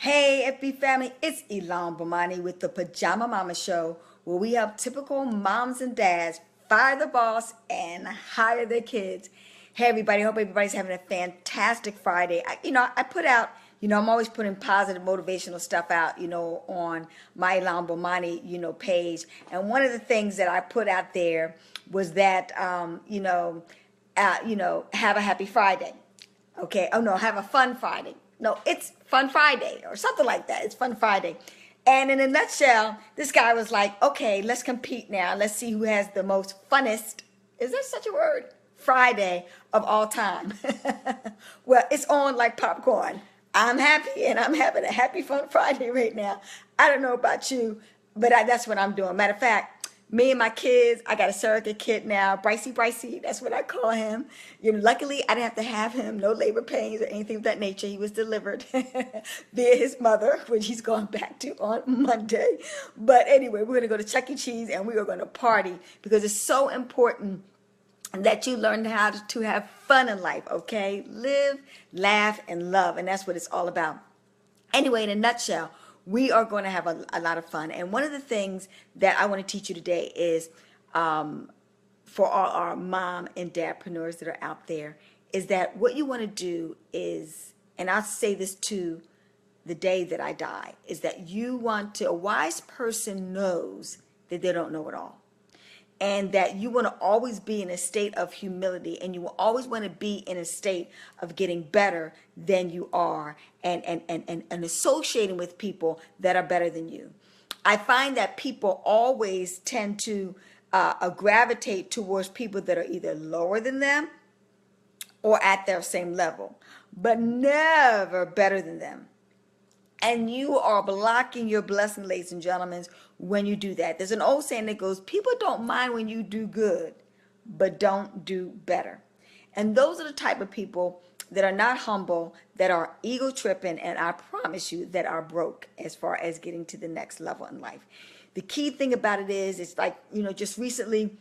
Hey, FB family, it's Elon Bomani with the Pajama Mama Show, where we help typical moms and dads fire the boss and hire their kids. Hey, everybody, hope everybody's having a fantastic Friday. I put out, I'm always putting positive motivational stuff out, on my Elon Bomani, page. And one of the things that I put out there was that, have a happy Friday. Okay. Oh no, have a fun Friday. No, it's Fun Friday or something like that. It's Fun Friday. And in a nutshell, this guy was like, okay, let's compete now. Let's see who has the most funnest, is there such a word? Friday of all time. Well, it's on like popcorn. I'm happy and I'm having a happy Fun Friday right now. I don't know about you, but that's what I'm doing. Matter of fact, me and my kids, I got a surrogate kid now, Brycey, that's what I call him. Luckily, I didn't have to have him, no labor pains or anything of that nature. He was delivered via his mother, which he's going back to on Monday. But anyway, we're going to go to Chuck E. Cheese and we are going to party because it's so important that you learn how to have fun in life, okay? Live, laugh, and love, and that's what it's all about. Anyway, in a nutshell, we are going to have a lot of fun. And one of the things that I want to teach you today is for all our mom and dadpreneurs that are out there, is that what you want to do is, and I'll say this to the day that I die, is that a wise person knows that they don't know it all. And that you want to always be in a state of humility, and you will always want to be in a state of getting better than you are, and associating with people that are better than you. I find that people always tend to gravitate towards people that are either lower than them or at their same level, but never better than them. And you are blocking your blessing, ladies and gentlemen, when you do that. There's an old saying that goes, people don't mind when you do good, but don't do better. And those are the type of people that are not humble, that are ego tripping, and I promise you that are broke as far as getting to the next level in life. The key thing about it is, it's like, just recently,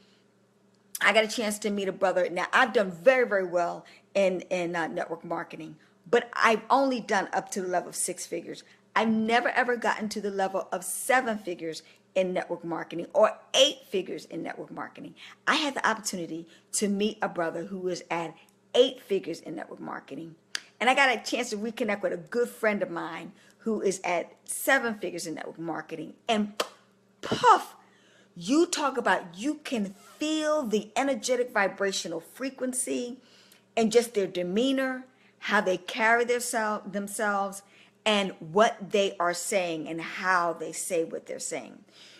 I got a chance to meet a brother. Now, I've done very, very well in network marketing, but I've only done up to the level of 6 figures. I've never, ever gotten to the level of 7 figures in network marketing or 8 figures in network marketing. I had the opportunity to meet a brother who was at 8 figures in network marketing. And I got a chance to reconnect with a good friend of mine who is at 7 figures in network marketing. And puff, you talk about, you can feel the energetic vibrational frequency and just their demeanor, how they carry themselves, and what they are saying and how they say what they're saying.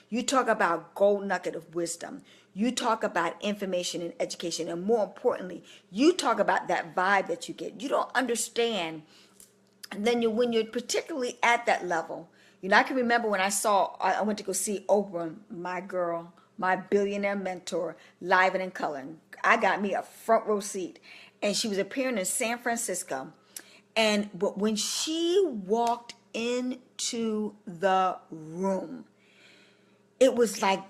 You talk about gold nugget of wisdom. You talk about information and education. And more importantly, you talk about that vibe that you get. You don't understand. And then when you're particularly at that level, I can remember when I went to go see Oprah, my girl, my billionaire mentor, live and in color. I got me a front row seat. And she was appearing in San Francisco. But when she walked into the room, it was like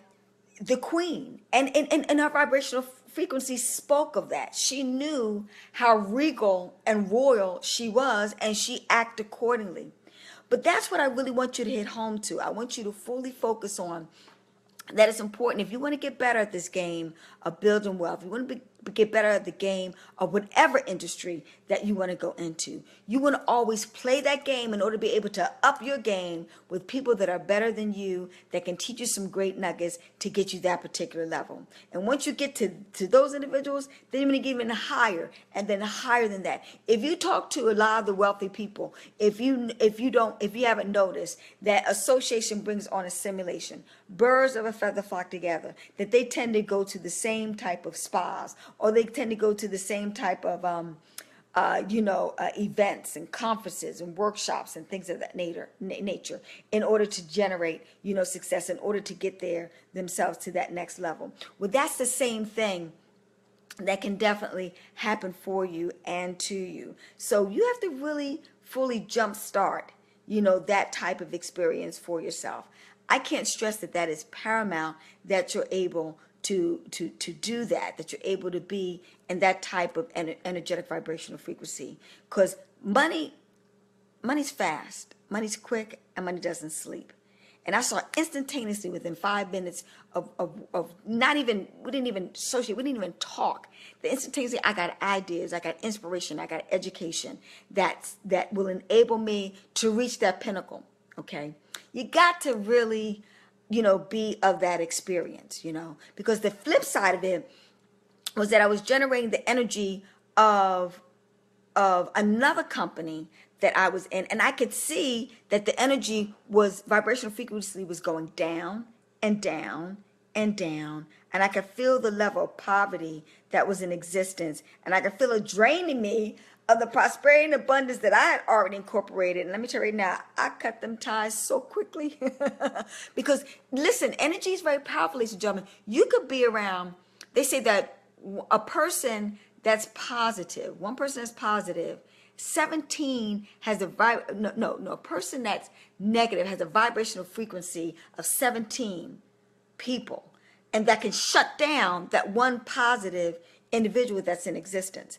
the queen. And her vibrational frequency spoke of that. She knew how regal and royal she was, and she acted accordingly. But that's what I really want you to hit home to. I want you to fully focus on that. It's important. If you want to get better at this game of building wealth, you want to get better at the game of whatever industry that you want to go into. You want to always play that game in order to be able to up your game with people that are better than you, that can teach you some great nuggets to get you that particular level. And once you get to those individuals, then you're going to get even higher and then higher than that. If you talk to a lot of the wealthy people, if you haven't noticed that association brings on assimilation, birds of a feather flock together, that they tend to go to the same type of spas, or they tend to go to the same type of events and conferences and workshops and things of that nature in order to generate, success, in order to get themselves to that next level. Well, that's the same thing that can definitely happen for you and to you. So you have to really fully jumpstart, that type of experience for yourself. I can't stress that is paramount, that you're able to do that you're able to be in that type of energetic vibrational frequency, because money money's fast, money's quick, and money doesn't sleep. And I saw instantaneously within 5 minutes of not even, we didn't even associate, we didn't even talk. The instantaneously, I got ideas, I got inspiration, I got education that will enable me to reach that pinnacle, okay? You got to really, be of that experience, because the flip side of it was that I was generating the energy of another company that I was in, and I could see that the energy was vibrational frequency was going down and down and down, and I could feel the level of poverty that was in existence, and I could feel it draining me of the prosperity and abundance that I had already incorporated. And let me tell you right now, I cut them ties so quickly because listen, energy is very powerful, ladies and gentlemen. You could be around, they say that a person that's positive, one person that's positive, 17 has a a person that's negative has a vibrational frequency of 17 people, and that can shut down that one positive individual that's in existence.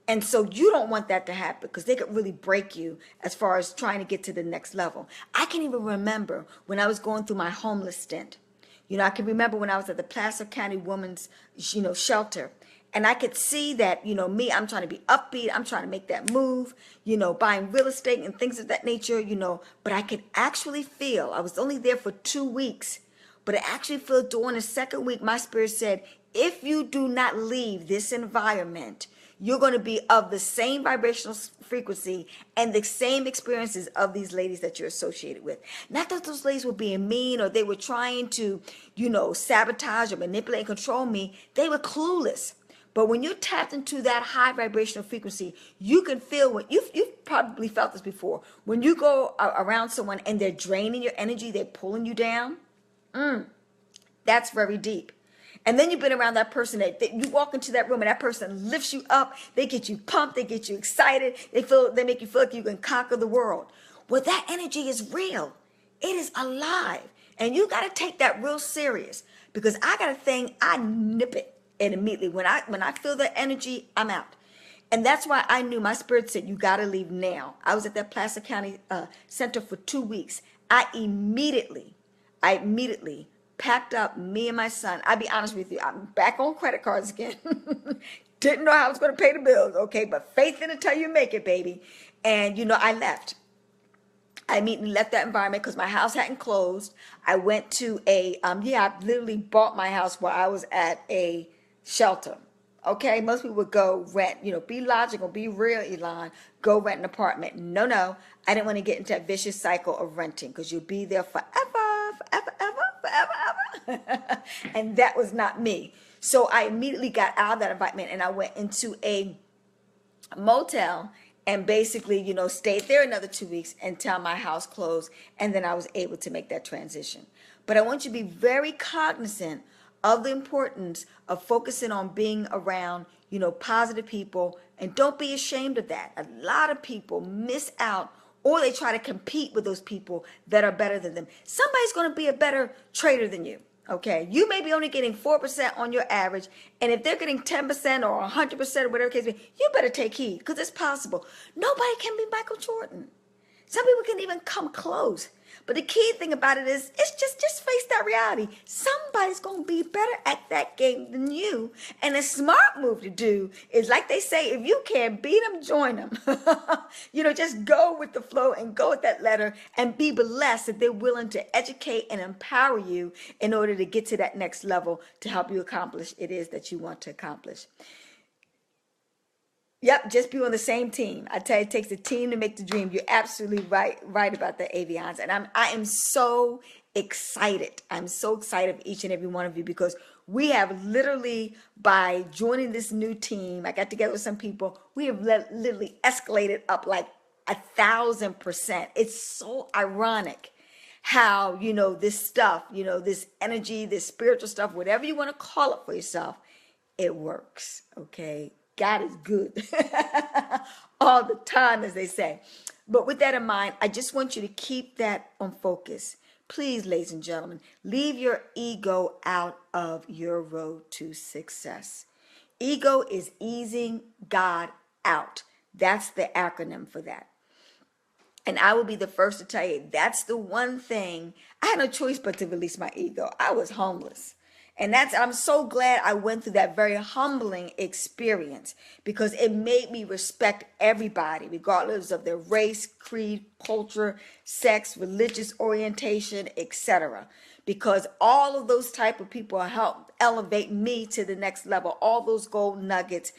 And so you don't want that to happen because they could really break you as far as trying to get to the next level. I can even remember when I was going through my homeless stint. I can remember when I was at the Placer County Women's, shelter. And I could see that, me, I'm trying to be upbeat. I'm trying to make that move, buying real estate and things of that nature, but I could actually feel, I was only there for 2 weeks, but I actually feel during the second week, my spirit said, if you do not leave this environment, you're going to be of the same vibrational frequency and the same experiences of these ladies that you're associated with. Not that those ladies were being mean or they were trying to, sabotage or manipulate and control me. They were clueless. But when you're tapped into that high vibrational frequency, you can feel what you've probably felt this before. When you go around someone and they're draining your energy, they're pulling you down. That's very deep. And then you've been around that person that you walk into that room and that person lifts you up. They get you pumped. They get you excited. They make you feel like you can conquer the world. Well, that energy is real. It is alive. And you got to take that real serious because I got a thing, I nip it. And immediately when I feel the energy, I'm out. And that's why I knew my spirit said, you got to leave now. I was at that Placer County Center for 2 weeks. I immediately packed up me and my son. I'll be honest with you. I'm back on credit cards again. Didn't know how I was going to pay the bills. Okay. But faith in it till you make it, baby. And, I left. I immediately left that environment because my house hadn't closed. I went to I literally bought my house while I was at a shelter. Okay, most people would go rent, be logical, be real, Elon, go rent an apartment. No, I didn't want to get into that vicious cycle of renting because you'll be there forever. And that was not me. So I immediately got out of that environment and I went into a motel and basically, stayed there another 2 weeks until my house closed. And then I was able to make that transition. But I want you to be very cognizant of the importance of focusing on being around, positive people. And don't be ashamed of that. A lot of people miss out or they try to compete with those people that are better than them. Somebody's going to be a better trader than you. Okay, you may be only getting 4% on your average, and if they're getting 10% or 100% or whatever case may be, you better take heed because it's possible. Nobody can be Michael Jordan. Some people can even come close. But the key thing about it is, it's just face that reality. Somebody's going to be better at that game than you. And a smart move to do is, like they say, if you can't beat them, join them. Just go with the flow and go with that letter and be blessed that they're willing to educate and empower you in order to get to that next level to help you accomplish it is that you want to accomplish. Yep, just be on the same team. I tell you, it takes a team to make the dream. You're absolutely right about the Avians. And I am so excited. I'm so excited of each and every one of you because we have literally, by joining this new team, I got together with some people, we have literally escalated up like 1,000%. It's so ironic how, this stuff, this energy, this spiritual stuff, whatever you want to call it for yourself, it works, okay? God is good all the time, as they say. But with that in mind, I just want you to keep that on focus. Please, ladies and gentlemen, leave your ego out of your road to success. Ego is easing God out. That's the acronym for that. And I will be the first to tell you, that's the one thing. I had no choice but to release my ego. I was homeless. And I'm so glad I went through that very humbling experience, because it made me respect everybody, regardless of their race, creed, culture, sex, religious orientation, etc. Because all of those type of people helped elevate me to the next level. All those gold nuggets,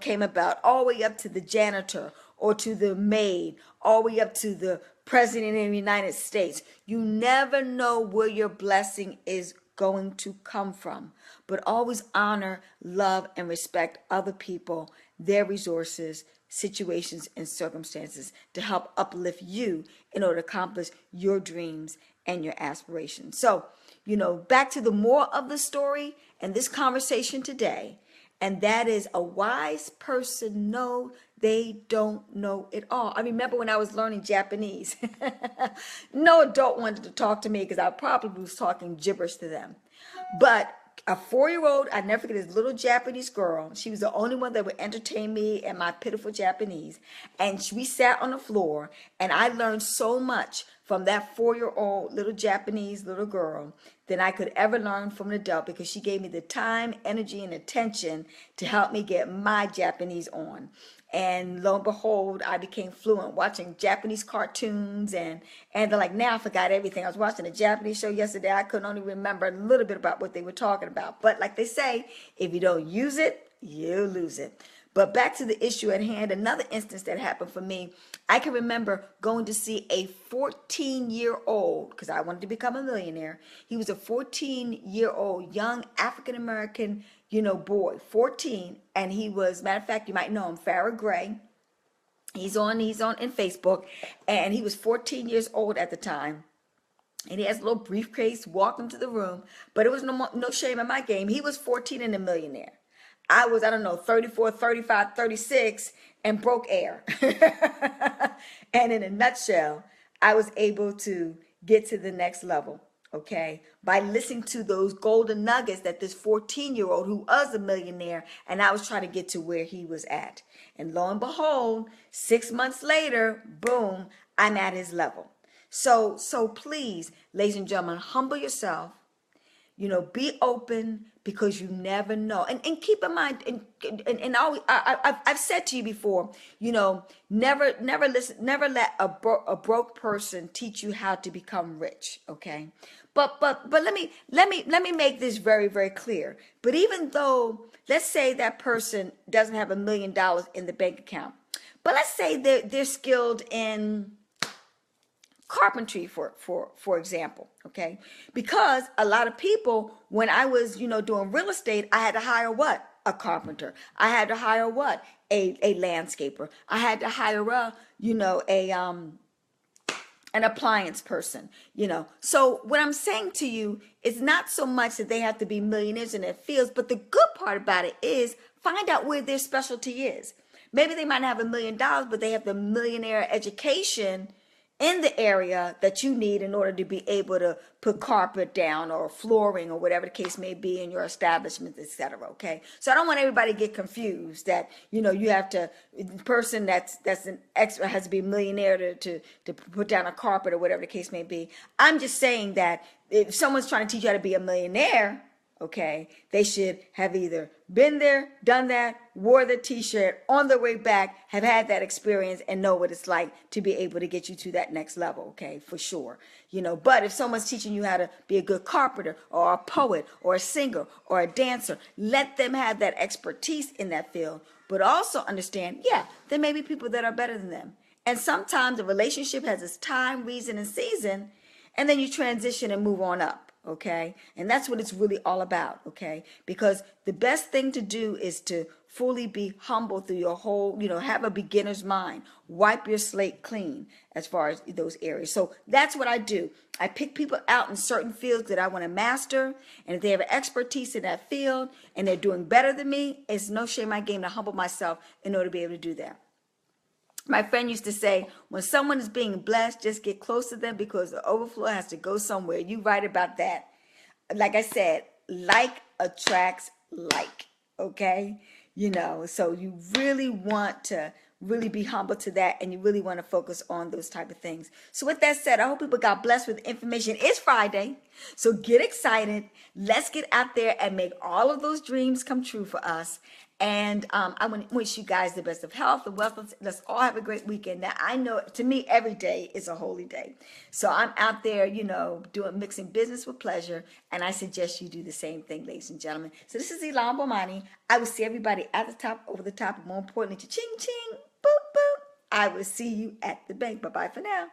came about, all the way up to the janitor or to the maid, all the way up to the president of the United States. You never know where your blessing is going to come from, but always honor, love, and respect other people, their resources, situations, and circumstances to help uplift you in order to accomplish your dreams and your aspirations. So, back to the moral of the story and this conversation today, and that is, a wise person knows they don't know it all. I remember when I was learning Japanese, no adult wanted to talk to me because I probably was talking gibberish to them. But a 4-year-old, I never forget, this little Japanese girl, she was the only one that would entertain me and my pitiful Japanese. And we sat on the floor, and I learned so much from that 4-year-old little Japanese little girl than I could ever learn from an adult, because she gave me the time, energy, and attention to help me get my Japanese on. And lo and behold, I became fluent watching Japanese cartoons, and they're like, now I forgot everything. I was watching a Japanese show yesterday. I couldn't only remember a little bit about what they were talking about. But like they say, if you don't use it, you lose it. But back to the issue at hand, another instance that happened for me, I can remember going to see a 14-year-old, because I wanted to become a millionaire. He was a 14-year-old young African-American, boy, 14. And he was, matter of fact, you might know him, Farrah Gray. He's on in Facebook. And he was 14 years old at the time. And he has a little briefcase, walked into the room. But it was no shame in my game. He was 14 and a millionaire. I was, 34, 35, 36, and broke air. And in a nutshell, I was able to get to the next level, okay, by listening to those golden nuggets that this 14-year-old who was a millionaire, and I was trying to get to where he was at. And lo and behold, 6 months later, boom, I'm at his level. So please, ladies and gentlemen, humble yourself. Be open, because you never know. And keep in mind, and I've said to you before, never let a broke person teach you how to become rich. Okay, but let me make this very, very clear. But even though, let's say that person doesn't have $1 million in the bank account, but let's say they're skilled in carpentry, for example, okay? Because a lot of people, when I was, doing real estate, I had to hire what? A carpenter. I had to hire what? A landscaper. I had to hire an appliance person, So what I'm saying to you is not so much that they have to be millionaires in their fields, but the good part about it is find out where their specialty is. Maybe they might not have $1 million, but they have the millionaire education in the area that you need in order to be able to put carpet down or flooring or whatever the case may be in your establishment, etc. Okay, so I don't want everybody to get confused that you have to, the person that's an expert has to be a millionaire to put down a carpet or whatever the case may be. I'm just saying that if someone's trying to teach you how to be a millionaire, okay, they should have either been there, done that, wore the t-shirt, on their way back, have had that experience and know what it's like to be able to get you to that next level, okay, for sure. But if someone's teaching you how to be a good carpenter or a poet or a singer or a dancer, let them have that expertise in that field. But also understand, there may be people that are better than them. And sometimes a relationship has its time, reason, and season, and then you transition and move on up. Okay, and that's what it's really all about. Okay, because the best thing to do is to fully be humble through your whole, have a beginner's mind, wipe your slate clean as far as those areas. So that's what I do. I pick people out in certain fields that I want to master, and if they have expertise in that field and they're doing better than me, it's no shame in my game to humble myself in order to be able to do that. My friend used to say, when someone is being blessed, just get close to them because the overflow has to go somewhere. You right about that. Like I said, like attracts like, okay? So you really want to really be humble to that, and you really want to focus on those type of things. So with that said, I hope people got blessed with information. It's Friday, so get excited. Let's get out there and make all of those dreams come true for us. And I want to wish you guys the best of health, the wealth. Let's all have a great weekend. Now, I know, to me, every day is a holy day. So I'm out there, mixing business with pleasure. And I suggest you do the same thing, ladies and gentlemen. So this is Ilan Bomani. I will see everybody at the top, over the top, and more importantly, ching, ching, boop, boop. I will see you at the bank. Bye-bye for now.